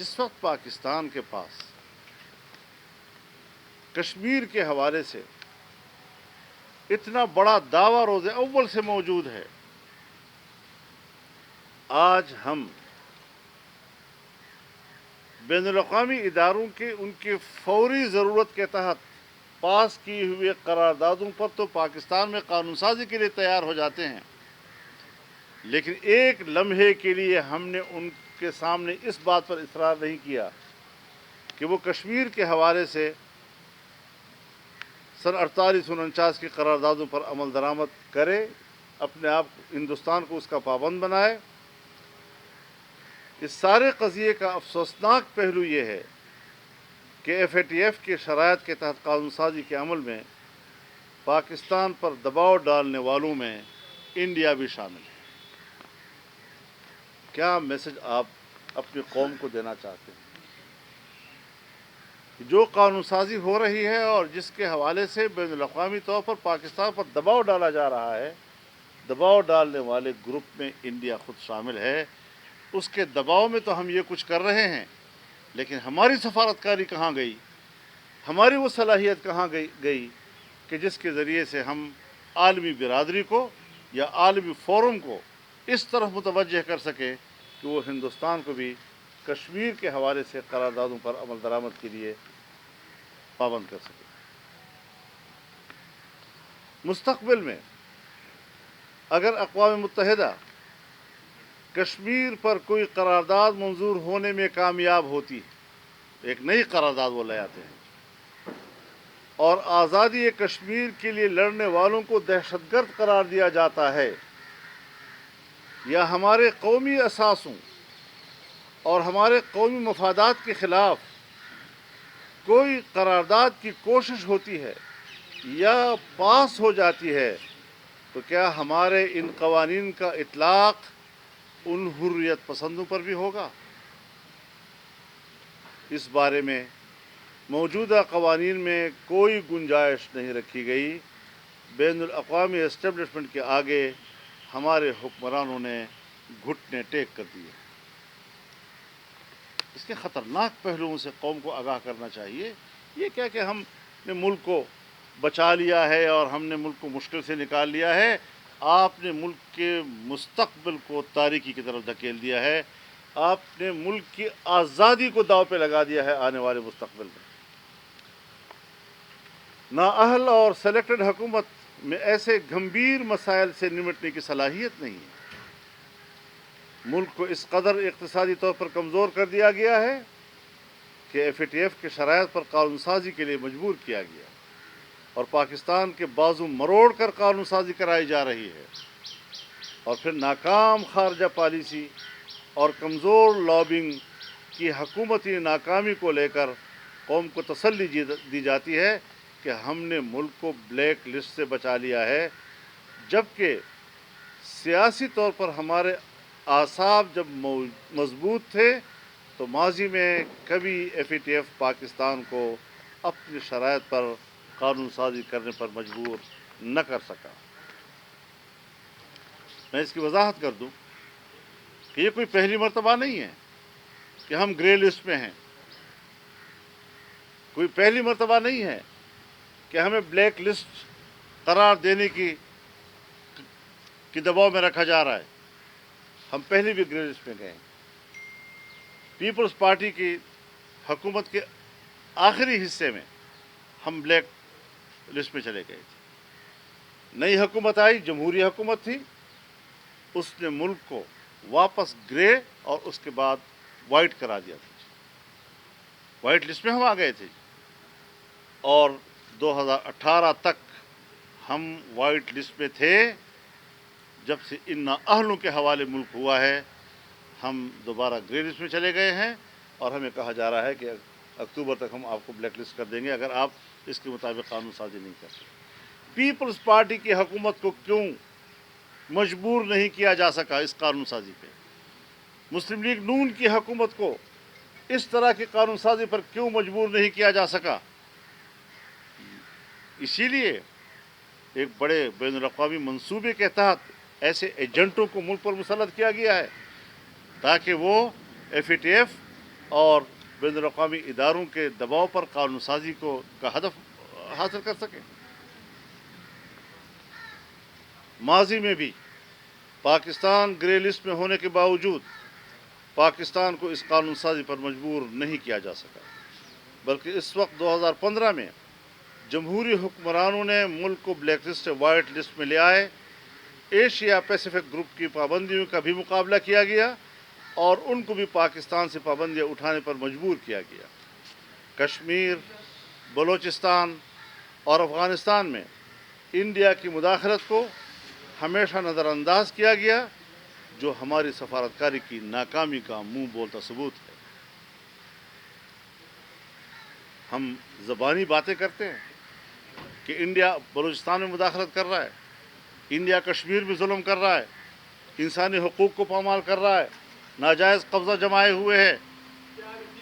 جس وقت پاکستان کے پاس کشمیر کے حوالے سے اتنا بڑا دعویٰ روز اول سے موجود ہے، آج ہم بین الاقوامی اداروں کے ان کی فوری ضرورت کے تحت پاس کی ہوئے قراردادوں پر تو پاکستان میں قانون سازی کے لیے تیار ہو جاتے ہیں، لیکن ایک لمحے کے لیے ہم نے ان کے سامنے اس بات پر اصرار نہیں کیا کہ وہ کشمیر کے حوالے سے سن 48-49 کی قراردادوں پر عمل درآمد کرے، اپنے آپ ہندوستان کو اس کا پابند بنائے۔ اس سارے قضیے کا افسوسناک پہلو یہ ہے کہ FATF کے شرائط کے تحت قانون سازی کے عمل میں پاکستان پر دباؤ ڈالنے والوں میں انڈیا بھی شامل ہے۔ کیا میسج آپ اپنی قوم کو دینا چاہتے ہیں؟ جو قانون سازی ہو رہی ہے اور جس کے حوالے سے بین الاقوامی طور پر پاکستان پر دباؤ ڈالا جا رہا ہے، دباؤ ڈالنے والے گروپ میں انڈیا خود شامل ہے۔ اس کے دباؤ میں تو ہم یہ کچھ کر رہے ہیں، لیکن ہماری سفارتکاری کہاں گئی؟ ہماری وہ صلاحیت کہاں گئی کہ جس کے ذریعے سے ہم عالمی برادری کو یا عالمی فورم کو اس طرف متوجہ کر سکیں کہ وہ ہندوستان کو بھی کشمیر کے حوالے سے قراردادوں پر عمل درآمد کے لیے پابند کر سکے۔ مستقبل میں اگر اقوام متحدہ کشمیر پر کوئی قرارداد منظور ہونے میں کامیاب ہوتی ہے، ایک نئی قرارداد وہ لے آتے ہیں اور آزادی کشمیر کے لیے لڑنے والوں کو دہشت گرد قرار دیا جاتا ہے، یا ہمارے قومی اثاثوں اور ہمارے قومی مفادات کے خلاف کوئی قرارداد کی کوشش ہوتی ہے یا پاس ہو جاتی ہے، تو کیا ہمارے ان قوانین کا اطلاق ان حریت پسندوں پر بھی ہوگا؟ اس بارے میں موجودہ قوانین میں کوئی گنجائش نہیں رکھی گئی۔ بین الاقوامی اسٹیبلشمنٹ کے آگے ہمارے حکمرانوں نے گھٹنے ٹیک کر دیے۔ اس کے خطرناک پہلوؤں سے قوم کو آگاہ کرنا چاہیے۔ یہ کیا کہ ہم نے ملک کو بچا لیا ہے اور ہم نے ملک کو مشکل سے نکال لیا ہے، آپ نے ملک کے مستقبل کو تاریکی کی طرف دھکیل دیا ہے، آپ نے ملک کی آزادی کو داؤ پہ لگا دیا ہے آنے والے مستقبل میں۔ نااہل اور سلیکٹڈ حکومت میں ایسے گھمبیر مسائل سے نمٹنے کی صلاحیت نہیں ہے۔ ملک کو اس قدر اقتصادی طور پر کمزور کر دیا گیا ہے کہ FATF کے شرائط پر قانون سازی کے لیے مجبور کیا گیا اور پاکستان کے بازو مروڑ کر قانون سازی کرائی جا رہی ہے، اور پھر ناکام خارجہ پالیسی اور کمزور لابنگ کی حکومتی ناکامی کو لے کر قوم کو تسلی دی جاتی ہے کہ ہم نے ملک کو بلیک لسٹ سے بچا لیا ہے، جبکہ سیاسی طور پر ہمارے اعصاب جب مضبوط تھے تو ماضی میں کبھی FATF پاکستان کو اپنی شرائط پر قانون سازی کرنے پر مجبور نہ کر سکا۔ میں اس کی وضاحت کر دوں کہ یہ کوئی پہلی مرتبہ نہیں ہے کہ ہم گرے لسٹ میں ہیں، کوئی پہلی مرتبہ نہیں ہے کہ ہمیں بلیک لسٹ قرار دینے کی دباؤ میں رکھا جا رہا ہے۔ ہم پہلے بھی گرے لسٹ میں گئے ہیں۔ پیپلز پارٹی کی حکومت کے آخری حصے میں ہم بلیک لسٹ میں چلے گئے تھے۔ نئی حکومت آئی، جمہوری حکومت تھی، اس نے ملک کو واپس گرے اور اس کے بعد وائٹ کرا دیا تھا۔ وائٹ لسٹ میں ہم آ گئے تھے اور 2018 تک ہم وائٹ لسٹ میں تھے۔ جب سے ان نااہلوں کے حوالے ملک ہوا ہے، ہم دوبارہ گرے لسٹ میں چلے گئے ہیں اور ہمیں کہا جا رہا ہے کہ اکتوبر تک ہم آپ کو بلیک لسٹ کر دیں گے اگر آپ اس کے مطابق قانون سازی نہیں کرتے۔ پیپلز پارٹی کی حکومت کو کیوں مجبور نہیں کیا جا سکا اس قانون سازی پہ؟ مسلم لیگ نون کی حکومت کو اس طرح کی قانون سازی پر کیوں مجبور نہیں کیا جا سکا؟ اسی لیے ایک بڑے بین الاقوامی منصوبے کے تحت ایسے ایجنٹوں کو ملک پر مسلط کیا گیا ہے تاکہ وہ FATF اور بین الاقوامی اداروں کے دباؤ پر قانون سازی کا ہدف حاصل کر سکیں۔ ماضی میں بھی پاکستان گرے لسٹ میں ہونے کے باوجود پاکستان کو اس قانون سازی پر مجبور نہیں کیا جا سکا، بلکہ اس وقت 2015 میں جمہوری حکمرانوں نے ملک کو بلیک لسٹ وائٹ لسٹ میں لے آئے۔ ایشیا پیسیفک گروپ کی پابندیوں کا بھی مقابلہ کیا گیا اور ان کو بھی پاکستان سے پابندیاں اٹھانے پر مجبور کیا گیا۔ کشمیر، بلوچستان اور افغانستان میں انڈیا کی مداخلت کو ہمیشہ نظر انداز کیا گیا، جو ہماری سفارتکاری کی ناکامی کا منہ بولتا ثبوت ہے۔ ہم زبانی باتیں کرتے ہیں کہ انڈیا بلوچستان میں مداخلت کر رہا ہے، انڈیا کشمیر میں ظلم کر رہا ہے، انسانی حقوق کو پامال کر رہا ہے، ناجائز قبضہ جمائے ہوئے ہے۔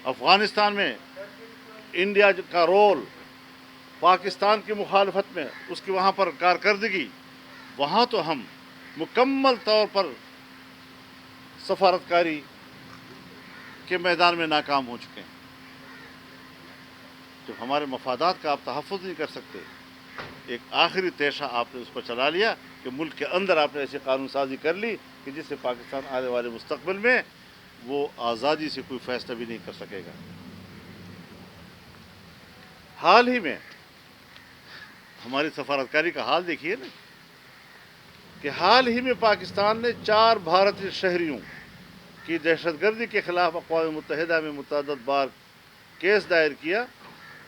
افغانستان میں انڈیا کا رول پاکستان کی مخالفت میں، اس کی وہاں پر کارکردگی، وہاں تو ہم مکمل طور پر سفارتکاری کے میدان میں ناکام ہو چکے ہیں۔ جب ہمارے مفادات کا آپ تحفظ نہیں کر سکتے، ایک آخری تیشہ آپ نے اس پر چلا لیا کہ ملک کے اندر آپ نے ایسی قانون سازی کر لی کہ جس سے پاکستان آنے والے مستقبل میں وہ آزادی سے کوئی فیصلہ بھی نہیں کر سکے گا۔ حال ہی میں ہماری سفارتکاری کا حال دیکھیے نا، کہ حال ہی میں پاکستان نے 4 بھارتی شہریوں کی دہشت گردی کے خلاف اقوام متحدہ میں متعدد بار کیس دائر کیا،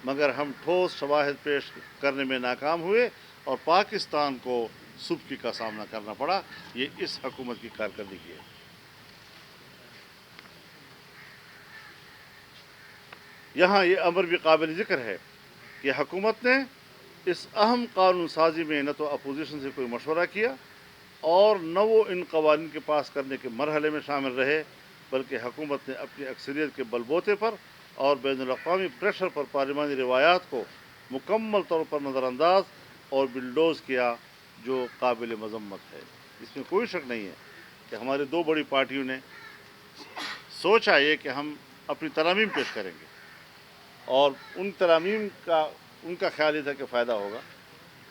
مگر ہم ٹھوس شواہد پیش کرنے میں ناکام ہوئے اور پاکستان کو سبکی کا سامنا کرنا پڑا۔ یہ اس حکومت کی کارکردگی ہے۔ یہاں یہ امر بھی قابل ذکر ہے کہ حکومت نے اس اہم قانون سازی میں نہ تو اپوزیشن سے کوئی مشورہ کیا اور نہ وہ ان قوانین کے پاس کرنے کے مرحلے میں شامل رہے، بلکہ حکومت نے اپنی اکثریت کے بل بوتے پر اور بین الاقوامی پریشر پر پارلیمانی روایات کو مکمل طور پر نظر انداز اور بلڈوز کیا، جو قابل مذمت ہے۔ اس میں کوئی شک نہیں ہے کہ ہماری 2 بڑی پارٹیوں نے سوچا یہ کہ ہم اپنی ترامیم پیش کریں گے، اور ان ترامیم کا ان کا خیال یہ تھا کہ فائدہ ہوگا،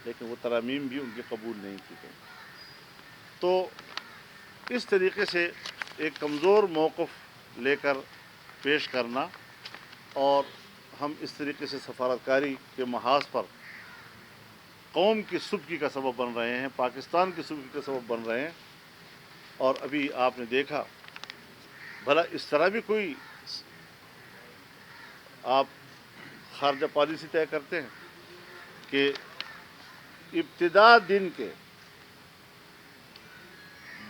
لیکن وہ ترامیم بھی ان کے قبول نہیں کی گئی۔ تو اس طریقے سے ایک کمزور موقف لے کر پیش کرنا، اور ہم اس طریقے سے سفارتکاری کے محاذ پر قوم کی سبکی کا سبب بن رہے ہیں، پاکستان کی سبکی کا سبب بن رہے ہیں۔ اور ابھی آپ نے دیکھا، بھلا اس طرح بھی کوئی آپ خارجہ پالیسی طے کرتے ہیں کہ ابتدا دن کے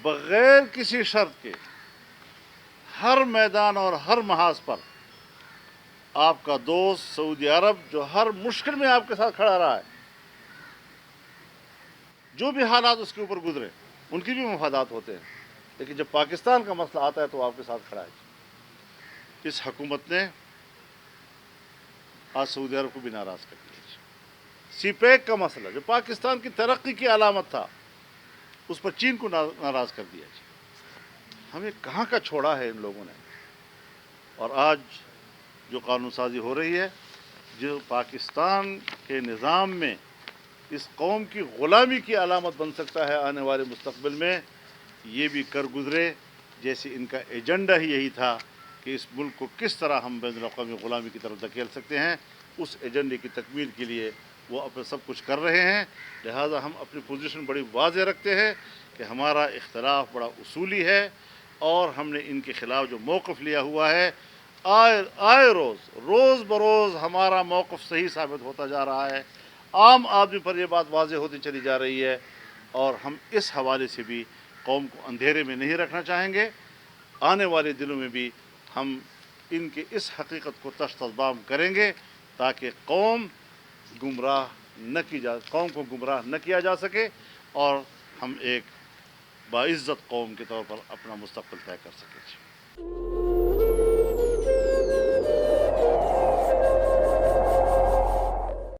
بغیر کسی شرط کے ہر میدان اور ہر محاذ پر آپ کا دوست سعودی عرب، جو ہر مشکل میں آپ کے ساتھ کھڑا رہا ہے، جو بھی حالات اس کے اوپر گزرے، ان کی بھی مفادات ہوتے ہیں، لیکن جب پاکستان کا مسئلہ آتا ہے تو آپ کے ساتھ کھڑا ہے۔ اس حکومت نے آج سعودی عرب کو بھی ناراض کر دیا۔ سی پیک کا مسئلہ جو پاکستان کی ترقی کی علامت تھا، اس پر چین کو ناراض کر دیا۔ ہمیں کہاں کا چھوڑا ہے ان لوگوں نے۔ اور آج جو قانون سازی ہو رہی ہے، جو پاکستان کے نظام میں اس قوم کی غلامی کی علامت بن سکتا ہے آنے والے مستقبل میں، یہ بھی کر گزرے، جیسے ان کا ایجنڈا ہی یہی تھا کہ اس ملک کو کس طرح ہم بین الاقوامی غلامی کی طرف دھکیل سکتے ہیں۔ اس ایجنڈے کی تکمیل کے لیے وہ اپنا سب کچھ کر رہے ہیں۔ لہٰذا ہم اپنی پوزیشن بڑی واضح رکھتے ہیں کہ ہمارا اختلاف بڑا اصولی ہے، اور ہم نے ان کے خلاف جو موقف لیا ہوا ہے، آئے روز بروز ہمارا موقف صحیح ثابت ہوتا جا رہا ہے۔ عام آدمی پر یہ بات واضح ہوتی چلی جا رہی ہے، اور ہم اس حوالے سے بھی قوم کو اندھیرے میں نہیں رکھنا چاہیں گے۔ آنے والے دنوں میں بھی ہم ان کے اس حقیقت کو تشدام کریں گے تاکہ قوم کو گمراہ نہ کیا جا سکے، اور ہم ایک باعزت قوم کے طور پر اپنا مستقبل طے کر سکیں۔